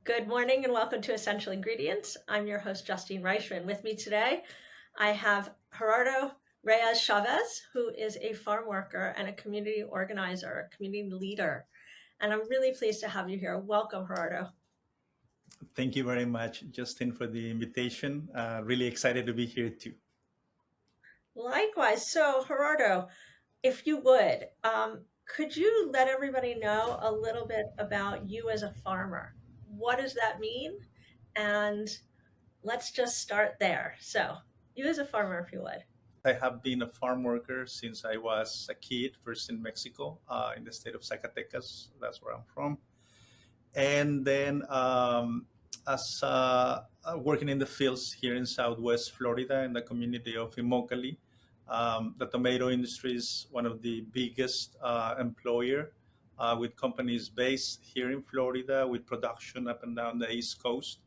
Good morning and welcome to Essential Ingredients. I'm your host, Justine Reichman. With me today, I have Gerardo Reyes Chavez, who is a farm worker and a community organizer, a community leader. And I'm really pleased to have you here. Welcome, Gerardo. Thank you very much, Justin, for the invitation. Really excited to be here too. Likewise. So, Gerardo, if you would, could you let everybody know a little bit about you as a farmer? What does that mean? And let's just start there. So, you as a farmer, if you would. I have been a farm worker since I was a kid, first in Mexico, in the state of Zacatecas. That's where I'm from. And then as working in the fields here in Southwest Florida in the community of Immokalee. The tomato industry is one of the biggest employer with companies based here in Florida with production up and down the East Coast.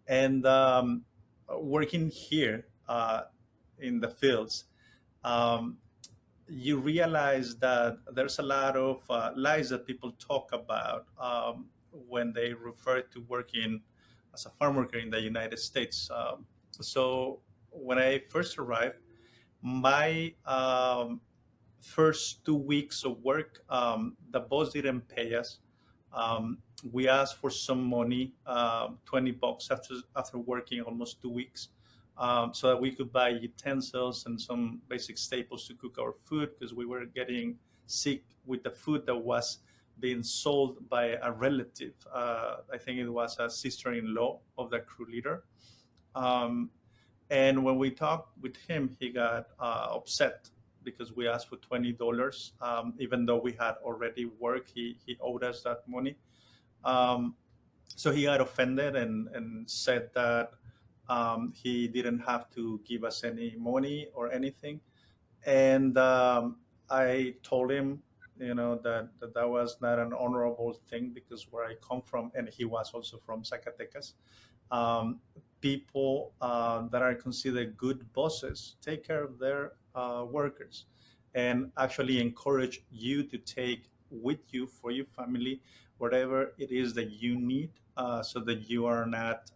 And working here in the fields, um, you realize that there's a lot of lies that people talk about when they refer to working as a farm worker in the United States. So when I first arrived, my first 2 weeks of work, the boss didn't pay us. We asked for some money, $20 after working almost 2 weeks, so that we could buy utensils and some basic staples to cook our food because we were getting sick with the food that was being sold by a relative. I think it was a sister-in-law of the crew leader. Um, and when we talked with him, he got upset because we asked for $20, even though we had already worked. He owed us that money. Um, so he got offended and said that he didn't have to give us any money or anything. And I told him, that was not an honorable thing because where I come from, and he was also from Zacatecas, um, people that are considered good bosses take care of their workers and actually encourage you to take with you for your family whatever it is that you need, so that you are not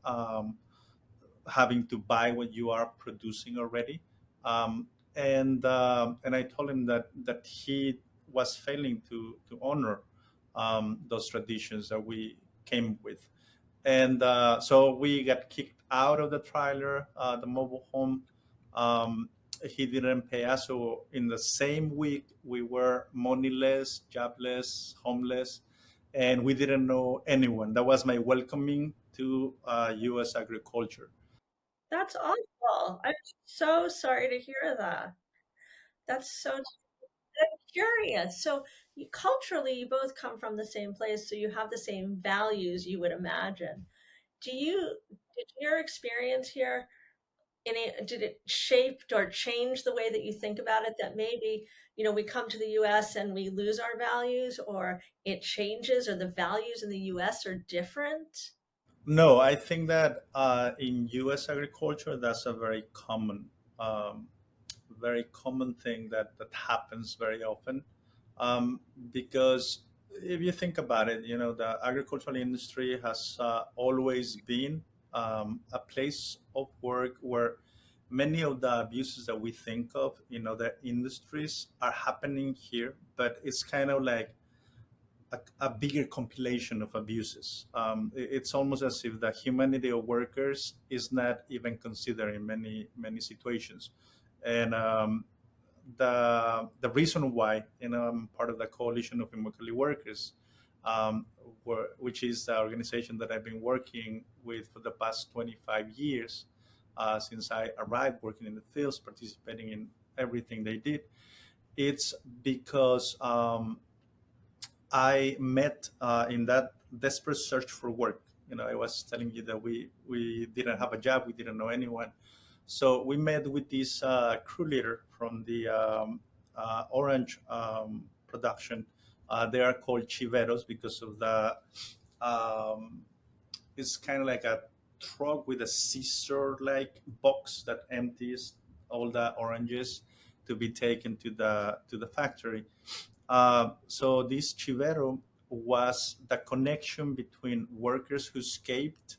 having to buy what you are producing already. And I told him that he was failing to honor those traditions that we came with. And so we got kicked out of the trailer, the mobile home. Um, he didn't pay us. So in the same week, we were moneyless, jobless, homeless, and we didn't know anyone. That was my welcoming to U.S. agriculture. That's awful. I'm so sorry to hear that. That's so I'm curious. So culturally, you both come from the same place, so you have the same values, you would imagine. Did your experience here did it shape or change the way that you think about it? That maybe, we come to the US and we lose our values, or it changes, or the values in the US are different? No, I think that in U.S. agriculture, that's a um, very common thing that happens very often. Because if you think about it, the agricultural industry has always been a place of work where many of the abuses that we think of in other industries are happening here, but it's kind of like a bigger compilation of abuses. It's almost as if the humanity of workers is not even considered in many situations, and the reason why I'm part of the coalition of Immokalee workers, which is the organization that I've been working with for the past 25 years, since I arrived working in the fields, participating in everything they did. It's because I met in that desperate search for work. I was telling you that we didn't have a job, we didn't know anyone. So we met with this crew leader from the orange production. They are called chiveros because of the. Um, it's kind of like a truck with a scissor-like box that empties all the oranges to be taken to the factory. So this chivero was the connection between workers who escaped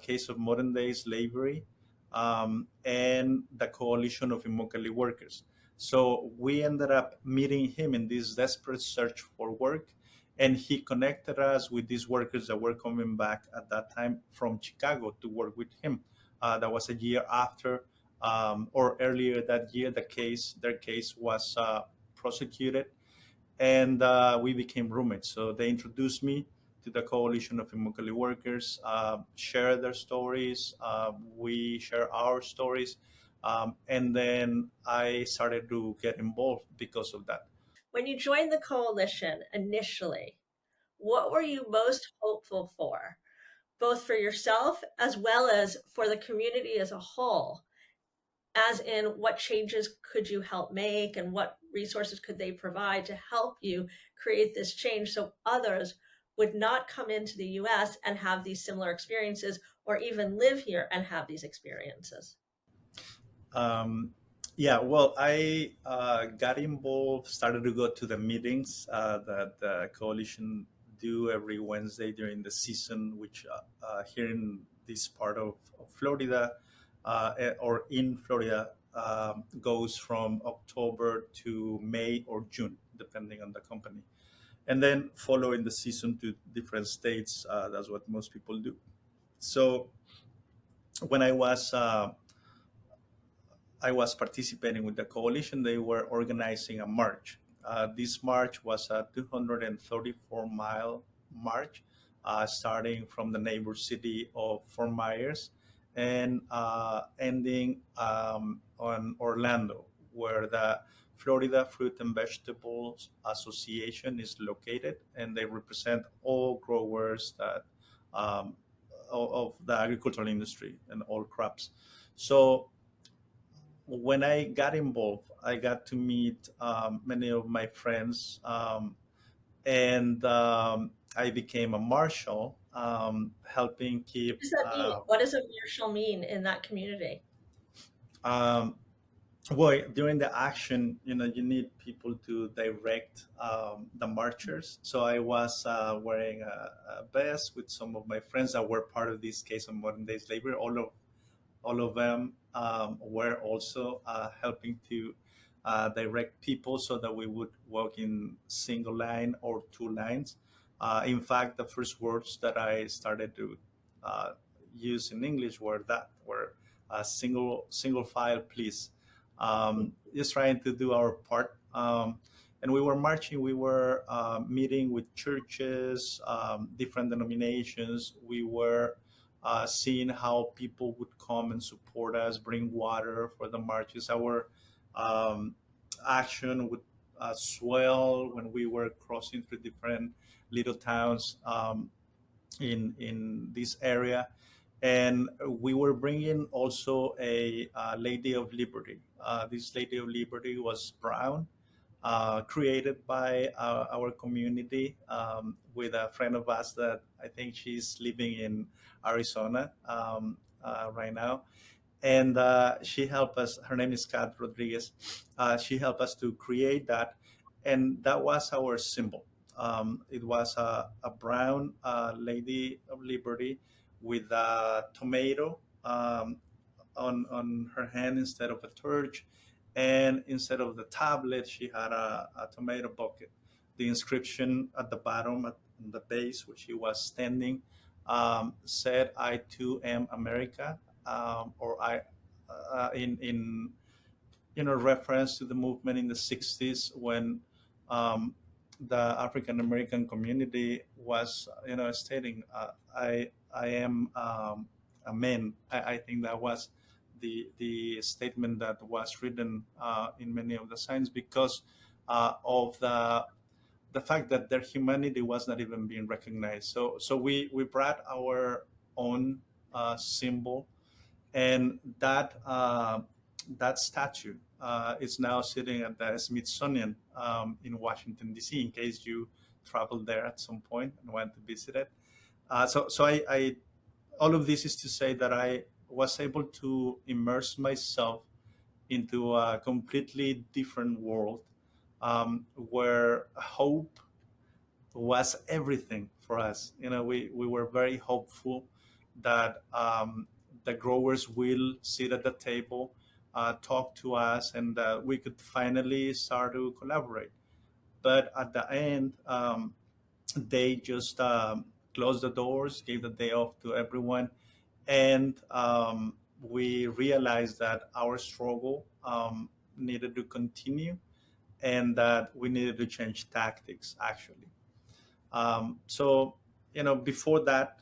case of modern day slavery and the coalition of Immokalee workers. So we ended up meeting him in this desperate search for work, and he connected us with these workers that were coming back at that time from Chicago to work with him. That was a year after, or earlier that year, their case was prosecuted, and we became roommates. So they introduced me to the coalition of Immokalee workers, share their stories, we share our stories, and then I started to get involved because of that. When you joined the coalition initially, what were you most hopeful for, both for yourself as well as for the community as a whole? As in, what changes could you help make and what resources could they provide to help you create this change so others would not come into the US and have these similar experiences or even live here and have these experiences? Um, yeah, well, I got involved, started to go to the meetings that the coalition do every Wednesday during the season, which here in this part of Florida or in Florida goes from October to May or June, depending on the company. And then following the season to different states, that's what most people do. So when I was participating with the coalition, they were organizing a march. This march was a 234-mile march, starting from the neighbor city of Fort Myers and ending on Orlando, where the Florida Fruit and Vegetables Association is located, and they represent all growers that of the agricultural industry and all crops. So when I got involved, I got to meet many of my friends, and I became a marshal, helping keep. What does that mean? What does a marshal mean in that community? Um, well, during the action, you need people to direct the marchers. So I was wearing a vest with some of my friends that were part of this case of modern day slavery. All of them were also helping to direct people so that we would walk in single line or two lines. In fact, the first words that I started to uh, use in English were single file, please. Just trying to do our part. And we were marching. We were meeting with churches, different denominations. We were seeing how people would come and support us, bring water for the marches. Our um, action would swell when we were crossing through different little towns in this area. And we were bringing also a Lady of Liberty. This Lady of Liberty was brown, created by our community with a friend of us that I think she's living in Arizona right now. And she helped us. Her name is Kat Rodriguez. She helped us to create that, and that was our symbol. It was a brown Lady of Liberty with a tomato on her hand instead of a torch, and instead of the tablet, she had a tomato bucket. The inscription at the bottom, at the base where she was standing, said, "I too am America," or I, in reference to the movement in the '60s when um, the African American community was, stating, "I am a man." I think that was the statement that was written in many of the signs because of the fact that their humanity was not even being recognized. So we brought our own symbol, and that statue is now sitting at the Smithsonian in Washington D.C. In case you traveled there at some point and went to visit it. So I all of this is to say that I was able to immerse myself into a completely different world where hope was everything for us. We were very hopeful that the growers will sit at the table, talk to us, and we could finally start to collaborate. But at the end, they just closed the doors, gave the day off to everyone, and we realized that our struggle needed to continue and that we needed to change tactics actually. So, before that,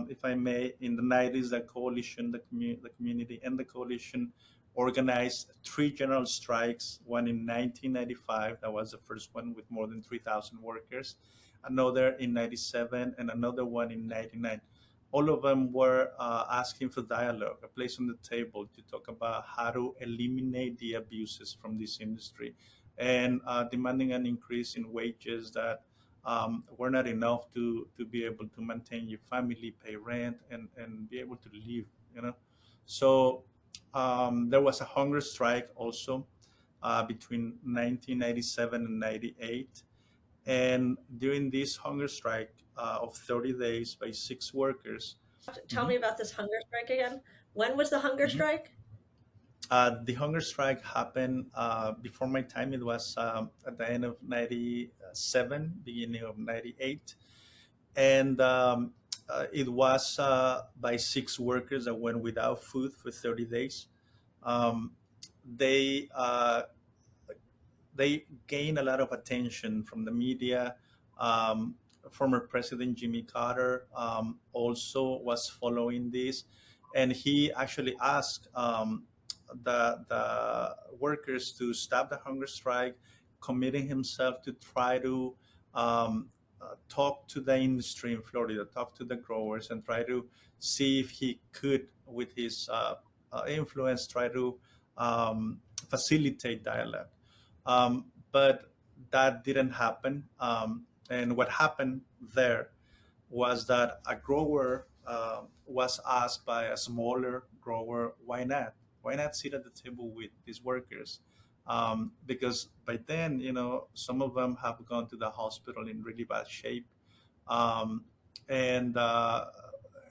if I may, in the 90s, the coalition, the community, and the coalition organized three general strikes. One in 1995, that was the first one with more than 3,000 workers. Another in 97, and another one in 99. All of them were asking for dialogue, a place on the table to talk about how to eliminate the abuses from this industry, and demanding an increase in wages that were not enough to be able to maintain your family, pay rent, and be able to live. So there was a hunger strike also between 1997 and 98. And during this hunger strike of 30 days by six workers. Tell Mhm, me about this hunger strike again. When was the hunger mhm. strike? The hunger strike happened before my time. It was at the end of 97, beginning of 98. And it was by six workers that went without food for 30 days. Um, they they gained a lot of attention from the media. Um, Former President Jimmy Carter also was following this, and he actually asked the workers to stop the hunger strike, committing himself to try to talk to the industry in Florida, talk to the growers, and try to see if he could, with his influence, try to facilitate dialogue. But that didn't happen. And what happened there was that a grower was asked by a smaller grower, why not? Why not sit at the table with these workers? Because by then, some of them have gone to the hospital in really bad shape. Um, and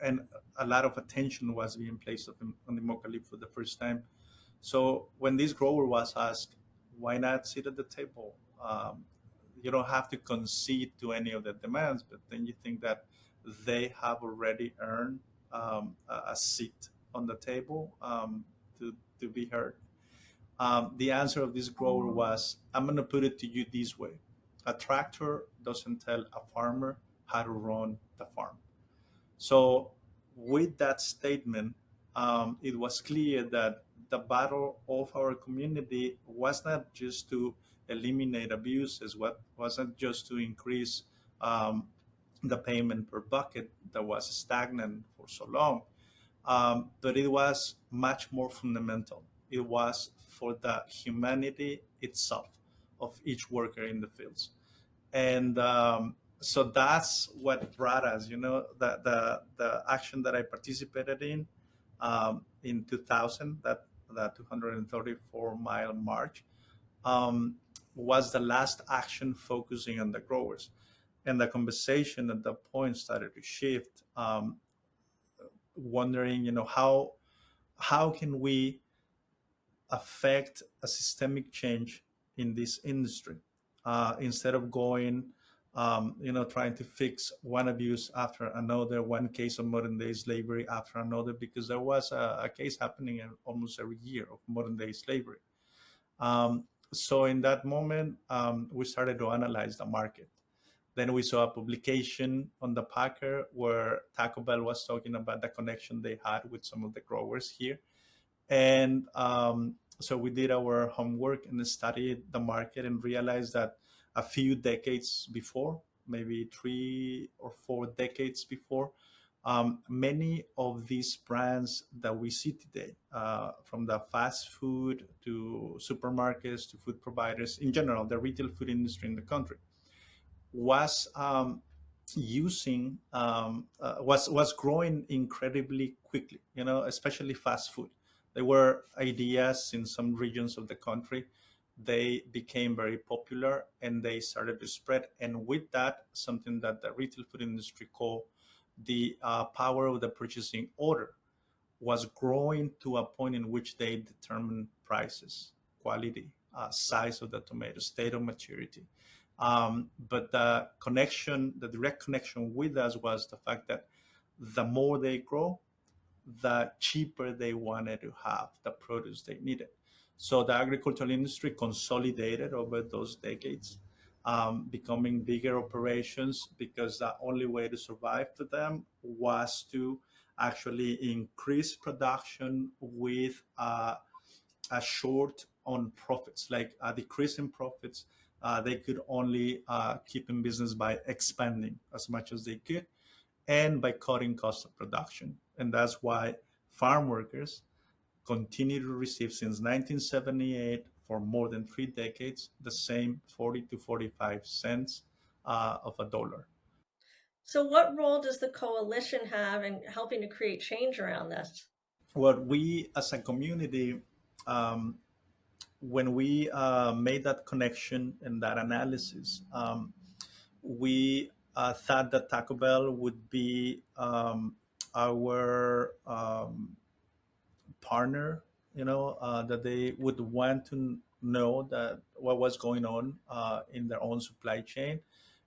and a lot of attention was being placed on the Mocali for the first time. So when this grower was asked, why not sit at the table? You don't have to concede to any of the demands, but then you think that they have already earned a seat on the table to be heard. The answer of this grower was, I'm going to put it to you this way. A tractor doesn't tell a farmer how to run the farm. So, with that statement, it was clear that the battle of our community was not just to eliminate abuses, what wasn't just to increase um, the payment per bucket that was stagnant for so long, but it was much more fundamental. It was for the humanity itself of each worker in the fields. And so that's what brought us, the action that I participated in 2000, that 234-mile march, was the last action focusing on the growers. And the conversation at that point started to shift, wondering, how can we affect a systemic change in this industry instead of going, trying to fix one abuse after another, one case of modern day slavery after another, because there was a case happening almost every year of modern day slavery. So in that moment, we started to analyze the market. Then we saw a publication on the Packer where Taco Bell was talking about the connection they had with some of the growers here, and so we did our homework and studied the market and realized that a few decades before, maybe 3 or 4 decades before, many of these brands that we see today, from the fast food to supermarkets to food providers, in general, the retail food industry in the country, was was growing incredibly quickly. Especially fast food. There were ideas in some regions of the country, they became very popular and they started to spread. And with that, something that the retail food industry call the power of the purchasing order was growing to a point in which they determine prices, quality, size of the tomato, state of maturity. But the direct connection with us was the fact that the more they grow, the cheaper they wanted to have the produce they needed. So the agricultural industry consolidated over those decades, becoming bigger operations because the only way to survive for them was to actually increase production with a short on profits, like a decrease in profits. They could only keep in business by expanding as much as they could and by cutting cost of production. And that's why farm workers continue to receive since 1978 for more than 3 decades the same 40 to 45 cents of a dollar. So, what role does the coalition have in helping to create change around this? What we as a community, um, when we made that connection and that analysis, we thought that Taco Bell would be our partner, that they would want to know that what was going on in their own supply chain,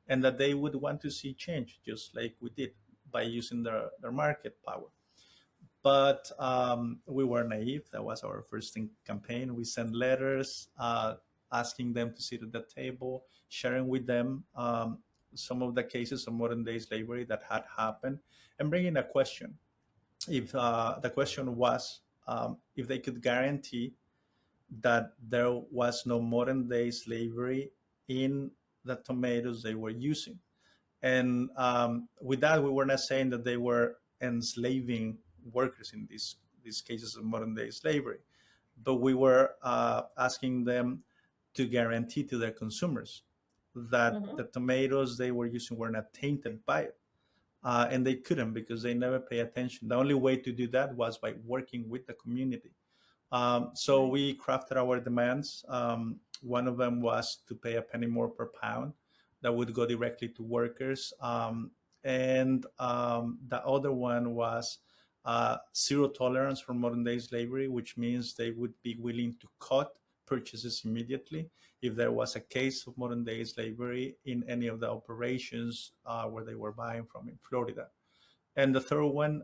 and that they would want to see change, just like we did by using their market power. But we were naive. That was our first campaign. We sent letters asking them to sit at the table, sharing with them some of the cases of modern day slavery that had happened, and bringing a question. If the question was if they could guarantee that there was no modern day slavery in the tomatoes they were using. And with that, we were not saying that they were enslaving workers in these cases of modern day slavery, but we were asking them to guarantee to their consumers that Hmm. the tomatoes they were using were not tainted by it. And they couldn't because they never pay attention. The only way to do that was by working with the community. So Right. we crafted our demands. One of them was to pay a penny more per pound that would go directly to workers. And the other one was zero tolerance for modern day slavery, which means they would be willing to cut purchases immediately if there was a case of modern day slavery in any of the operations where they were buying from in Florida. And the third one,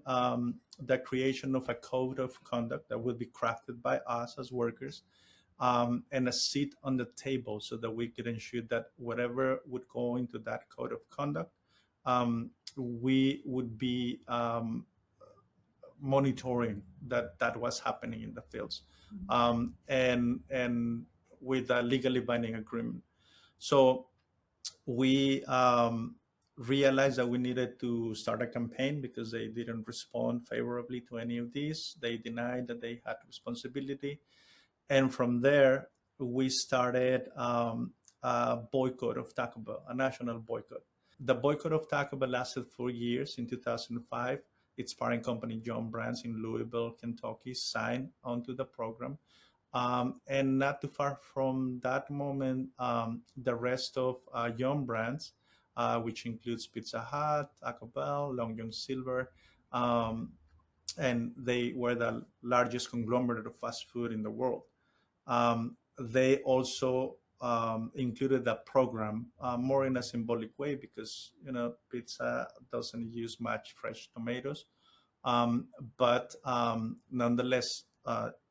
the creation of a code of conduct that would be crafted by us as workers, and a seat on the table so that we could ensure that whatever would go into that code of conduct, we would be monitoring that was happening in the fields, and with a legally binding agreement. So we realized that we needed to start a campaign because they didn't respond favorably to any of these. They denied that they had responsibility. And from there, we started a boycott of Taco Bell, a national boycott. The boycott of Taco Bell lasted 4 years. In 2005, its parent company, John Brands in Louisville, Kentucky, signed onto the program. And not too far from that moment, the rest of Young Brands, which includes Pizza Hut, Taco Bell, Long John Silver, um, and they were the largest conglomerate of fast food in the world. They also included that program more in a symbolic way because pizza doesn't use much fresh tomatoes, um, but nonetheless,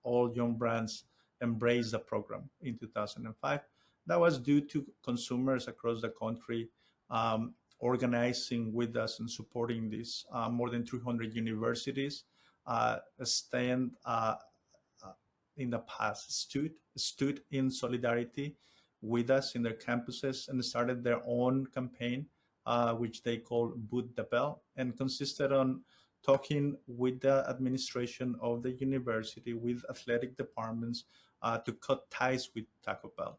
all Young Brands embraced the program in 2005. That was due to consumers across the country organizing with us and supporting this. More than 300 universities stand uh, in the past stood in solidarity with us in their campuses and started their own campaign, which they call Boot the Bell, and consisted on talking with the administration of the university, with athletic departments, to cut ties with Taco Bell,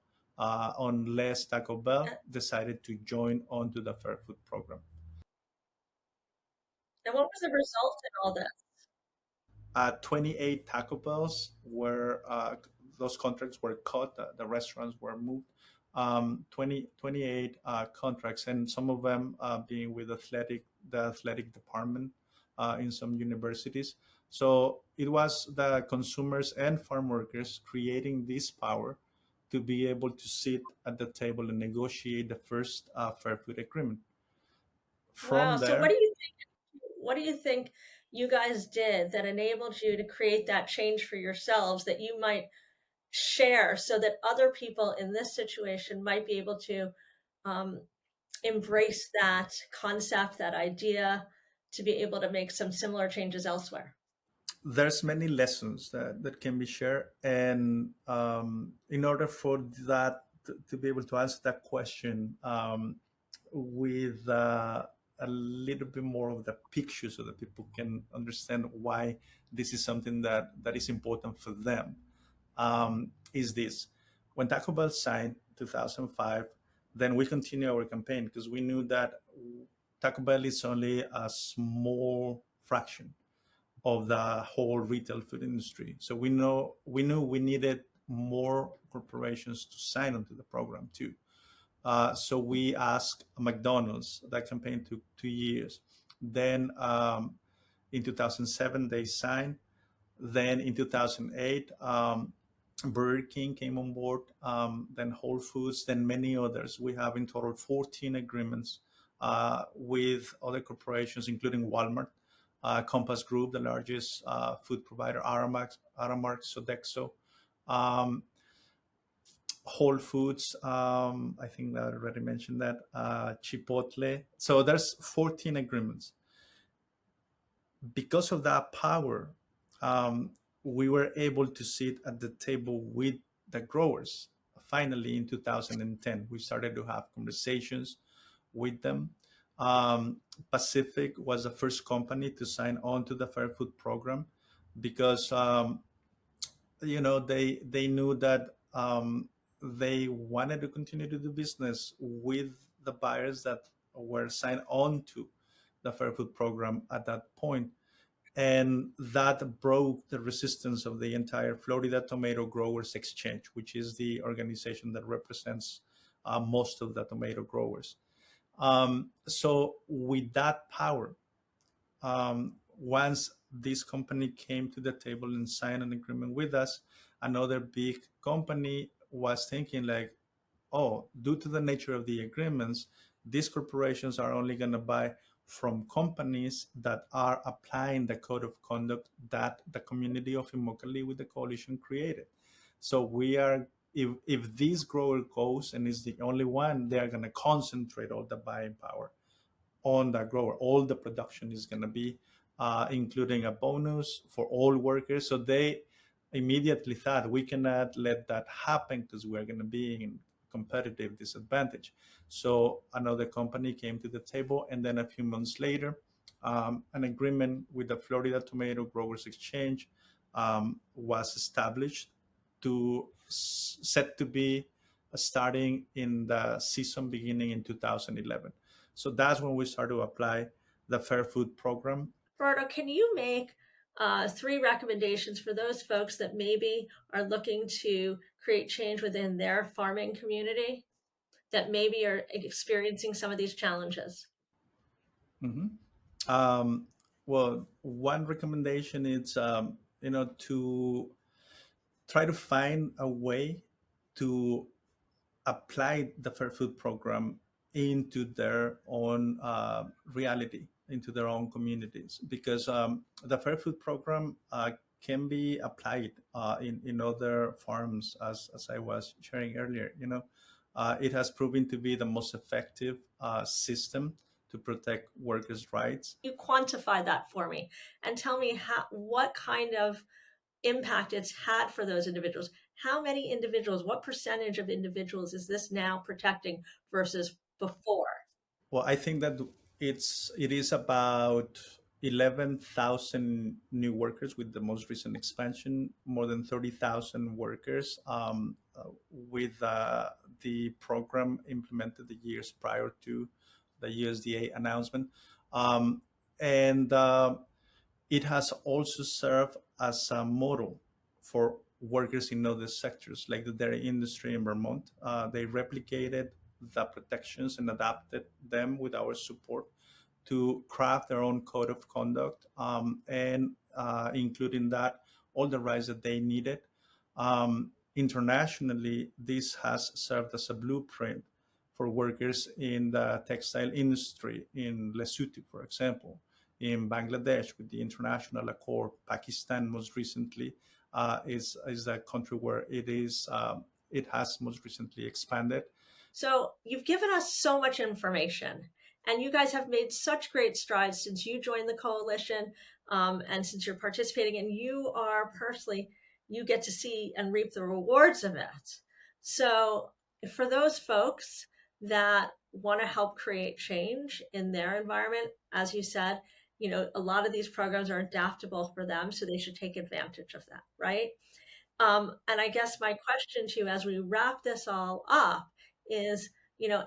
unless Taco Bell decided to join onto the Fair Food program. And what was the result in all this? 28 Taco Bells were those contracts were cut, the restaurants were moved. 28 contracts, and some of them being with the athletic department in some universities. So it was the consumers and farm workers creating this power to be able to sit at the table and negotiate the first fair food agreement. Wow. From So there, what do you think you guys did that enabled you to create that change for yourselves that you might share so that other people in this situation might be able to um, embrace that concept, that idea, to be able to make some similar changes elsewhere? there's many lessons that can be shared, and in order for that to be able to answer that question with a little bit more of the picture so that people can understand why this is something that is important for them, is this: when Taco Bell signed 2005, then we continue our campaign because we knew that Taco Bell is only a small fraction of the whole retail food industry. So we knew we needed more corporations to sign onto the program too. So we asked McDonald's. That campaign took 2 years. Then in 2007 they signed. Then in 2008, Burger King came on board. Then Whole Foods. Then many others. We have in total 14 agreements with other corporations, including Walmart, Compass Group, the largest food provider, Aramark, Sodexo, um, Whole Foods. I think I already mentioned that. Chipotle. So there's 14 agreements. Because of that power, we were able to sit at the table with the growers. Finally, in 2010, we started to have conversations with them. Um, Pacific was the first company to sign on to the Fair Food program because they knew that they wanted to continue to do business with the buyers that were signed on to the Fair Food program at that point, and that broke the resistance of the entire Florida Tomato Growers Exchange, which is the organization that represents most of the tomato growers. So with that power, once this company came to the table and signed an agreement with us, another big company was thinking like, oh, due to the nature of the agreements, these corporations are only going to buy from companies that are applying the code of conduct that the community of Immokalee with the coalition created. So we are, if this grower goes and is the only one, they are going to concentrate all the buying power on the grower. All the production is going to be, including a bonus for all workers. So they immediately thought we cannot let that happen because we're going to be in competitive disadvantage. So another company came to the table, and then a few months later, an agreement with the Florida Tomato Growers Exchange was established to set to be starting in the season beginning in 2011. So that's when we start to apply the Fair Food program. Roberto, can you make three recommendations for those folks that maybe are looking to create change within their farming community that maybe are experiencing some of these challenges? Mhm. Um, well, one recommendation is to try to find a way to apply the Fair Food program into their own reality, into their own communities, because the Fair Food program can be applied in other farms, as I was sharing earlier. It has proven to be the most effective system to protect workers' rights. You quantify that for me and tell me what kind of impact it's had for those individuals. How many individuals, what percentage of individuals is this now protecting versus before? Well, I think that it is about 11,000 new workers with the most recent expansion, more than 30,000 workers with the program implemented the years prior to the USDA announcement. Um, and it has also served as a model for workers in other sectors, like the dairy industry in Vermont. They replicated the protections and adapted them with our support to craft their own code of conduct, and including that all the rights that they needed. Internationally, this has served as a blueprint for workers in the textile industry in Lesotho, for example, in Bangladesh with the International Accord. Pakistan, most recently, is the country where it has most recently expanded. So you've given us so much information, and you guys have made such great strides since you joined the coalition, and since you're participating, and you are personally, you get to see and reap the rewards of it. So for those folks that want to help create change in their environment, as you said, a lot of these programs are adaptable for them, so they should take advantage of that, right? And I guess my question to you as we wrap this all up is,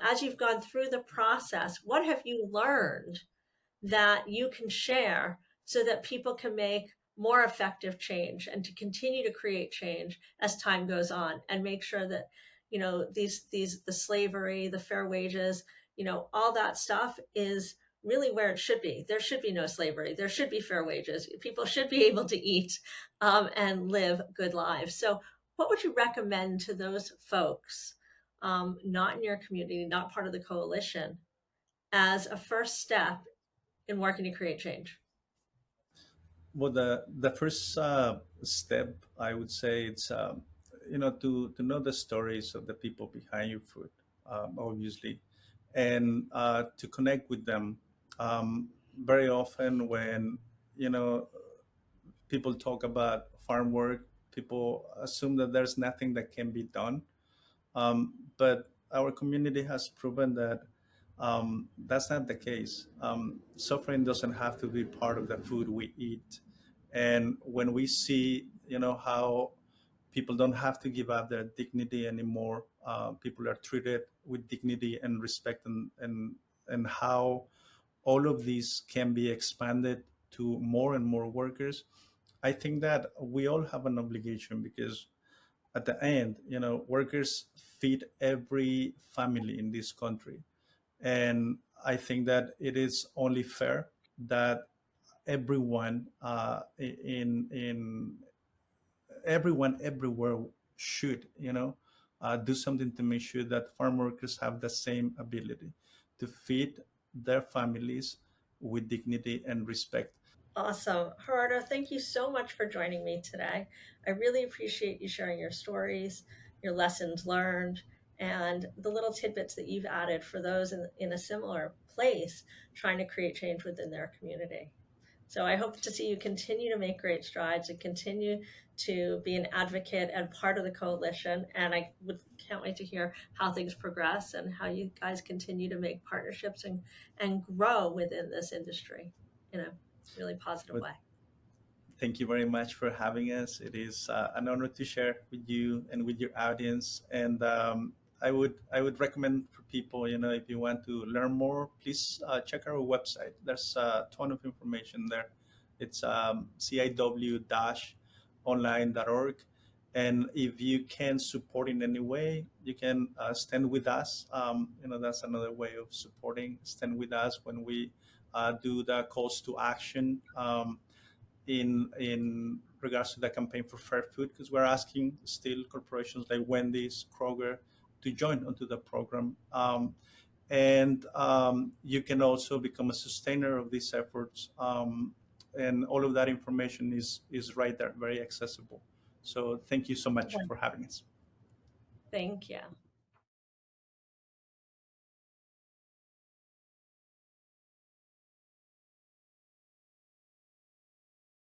as you've gone through the process, what have you learned that you can share so that people can make more effective change and to continue to create change as time goes on and make sure that, the slavery, the fair wages, all that stuff is really where it should be. There should be no slavery. There should be fair wages. People should be able to eat, and live good lives. So what would you recommend to those folks, not in your community, not part of the coalition, as a first step in working to create change? Well, the first step, I would say, it's to know the stories of the people behind your food, obviously, and to connect with them. Very often, when you know people talk about farm work, people assume that there's nothing that can be done. But our community has proven that that's not the case. Suffering doesn't have to be part of the food we eat. And when we see, how people don't have to give up their dignity anymore, people are treated with dignity and respect, and how all of these can be expanded to more and more workers. I think that we all have an obligation, because at the end, workers feed every family in this country. And I think that it is only fair that everyone in everyone everywhere should, do something to make sure that farm workers have the same ability to feed their families with dignity and respect. Awesome. Gerardo, thank you so much for joining me today. I really appreciate you sharing your stories, your lessons learned, and the little tidbits that you've added for those in a similar place trying to create change within their community. So I hope to see you continue to make great strides and continue to be an advocate and part of the coalition. And can't wait to hear how things progress and how you guys continue to make partnerships and grow within this industry in a really positive But way. thank you very much for having us. It is an honor to share with you and with your audience. And I would recommend for people, if you want to learn more, please check our website. There's a ton of information there. It's ciw-online.org. And if you can support in any way, you can stand with us. That's another way of supporting. Stand with us when we do the calls to action. In regards to the campaign for fair food, because we're asking still corporations like Wendy's, Kroger, to join onto the program. And you can also become a sustainer of these efforts. And all of that information is right there, very accessible. So thank you so much for having us. Thank you.